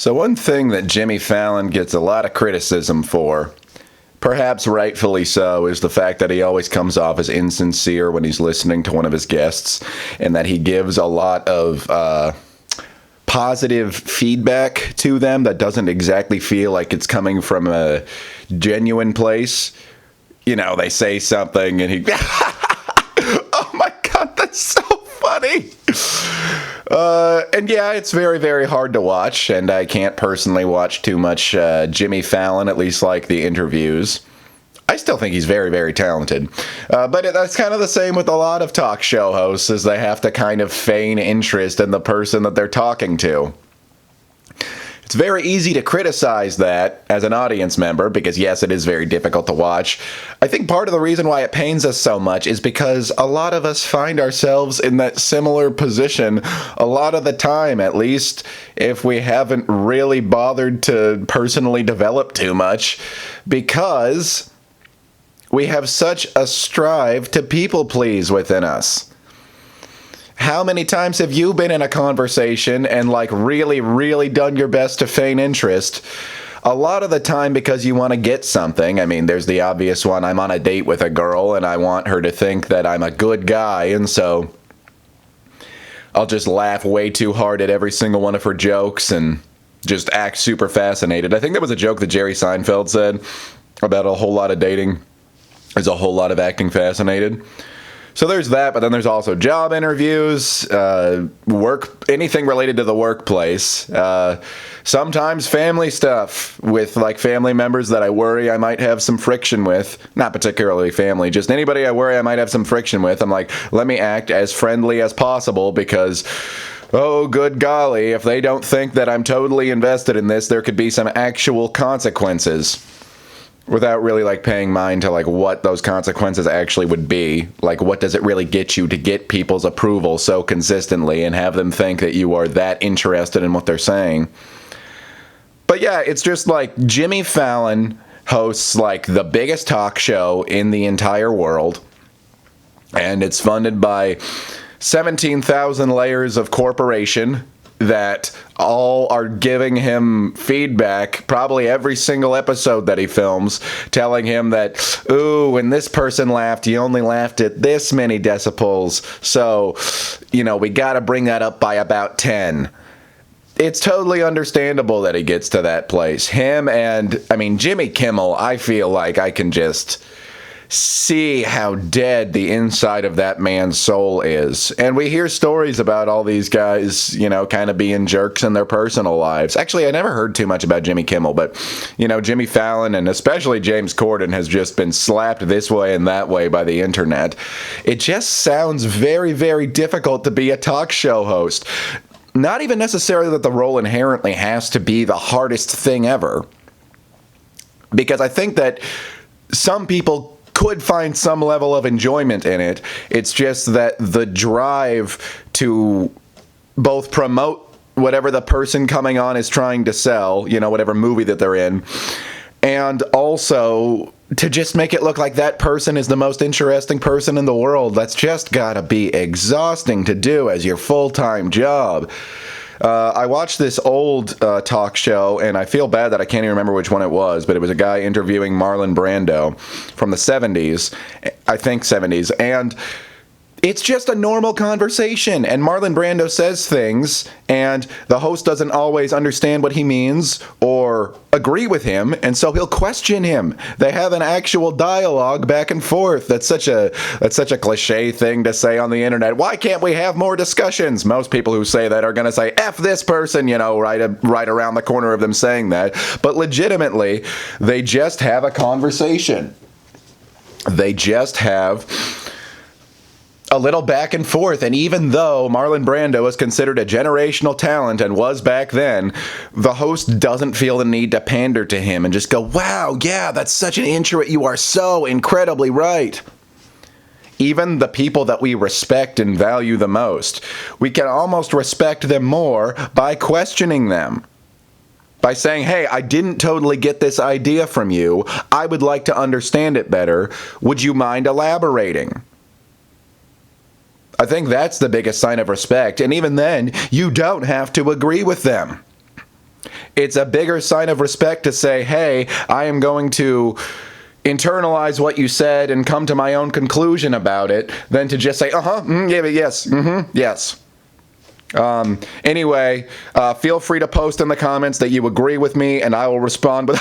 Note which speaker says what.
Speaker 1: So one thing that Jimmy Fallon gets a lot of criticism for, perhaps rightfully so, is the fact that he always comes off as insincere when he's listening to one of his guests, and that he gives a lot of positive feedback to them that doesn't exactly feel like it's coming from a genuine place. You know, they say something and he, oh my God, that's so funny. And yeah, it's very, very hard to watch, and I can't personally watch too much Jimmy Fallon, at least like the interviews. I still think he's very, very talented. But that's kind of the same with a lot of talk show hosts, is they have to kind of feign interest in the person that they're talking to. It's very easy to criticize that as an audience member because, yes, it is very difficult to watch. I think part of the reason why it pains us so much is because a lot of us find ourselves in that similar position a lot of the time, at least if we haven't really bothered to personally develop too much, because we have such a strive to people please within us. How many times have you been in a conversation and really, really done your best to feign interest? A lot of the time because you want to get something. I mean, there's the obvious one. I'm on a date with a girl and I want her to think that I'm a good guy, and so I'll just laugh way too hard at every single one of her jokes and just act super fascinated. I think that was a joke that Jerry Seinfeld said about a whole lot of dating is a whole lot of acting fascinated. So there's that, but then there's also job interviews, work, anything related to the workplace. Sometimes family stuff with family members that I worry I might have some friction with. Not particularly family, just anybody I worry I might have some friction with. I'm like, let me act as friendly as possible because, oh, good golly, if they don't think that I'm totally invested in this, there could be some actual consequences. Without really paying mind to what those consequences actually would be. What does it really get you to get people's approval so consistently and have them think that you are that interested in what they're saying? But yeah, it's just Jimmy Fallon hosts the biggest talk show in the entire world, and it's funded by 17,000 layers of corporation that all are giving him feedback probably every single episode that he films, telling him that, ooh, when this person laughed, he only laughed at this many decibels, so, we gotta bring that up by about 10. It's totally understandable that he gets to that place. Him and, Jimmy Kimmel, I feel like I can just see how dead the inside of that man's soul is. And we hear stories about all these guys, kind of being jerks in their personal lives. Actually, I never heard too much about Jimmy Kimmel, but, Jimmy Fallon and especially James Corden has just been slapped this way and that way by the internet. It just sounds very, very difficult to be a talk show host. Not even necessarily that the role inherently has to be the hardest thing ever. Because I think that some people could find some level of enjoyment in it. It's just that the drive to both promote whatever the person coming on is trying to sell, whatever movie that they're in, and also to just make it look like that person is the most interesting person in the world. That's just gotta be exhausting to do as your full-time job. I watched this old talk show, and I feel bad that I can't even remember which one it was, but it was a guy interviewing Marlon Brando from the 70s, I think 70s, and it's just a normal conversation, and Marlon Brando says things, and the host doesn't always understand what he means or agree with him, and so he'll question him. They have an actual dialogue back and forth. That's such a cliche thing to say on the internet. Why can't we have more discussions? Most people who say that are going to say, F this person, right around the corner of them saying that. But legitimately, they just have a conversation. They just have a little back and forth, and even though Marlon Brando is considered a generational talent and was back then, the host doesn't feel the need to pander to him and just go, wow, yeah, that's such an intro, you are so incredibly right. Even the people that we respect and value the most, we can almost respect them more by questioning them. By saying, hey, I didn't totally get this idea from you. I would like to understand it better. Would you mind elaborating? I think that's the biggest sign of respect, and even then, you don't have to agree with them. it's a bigger sign of respect to say, hey, I am going to internalize what you said and come to my own conclusion about it, than to just say, yeah, yes, yes. Anyway, feel free to post in the comments that you agree with me, and I will respond with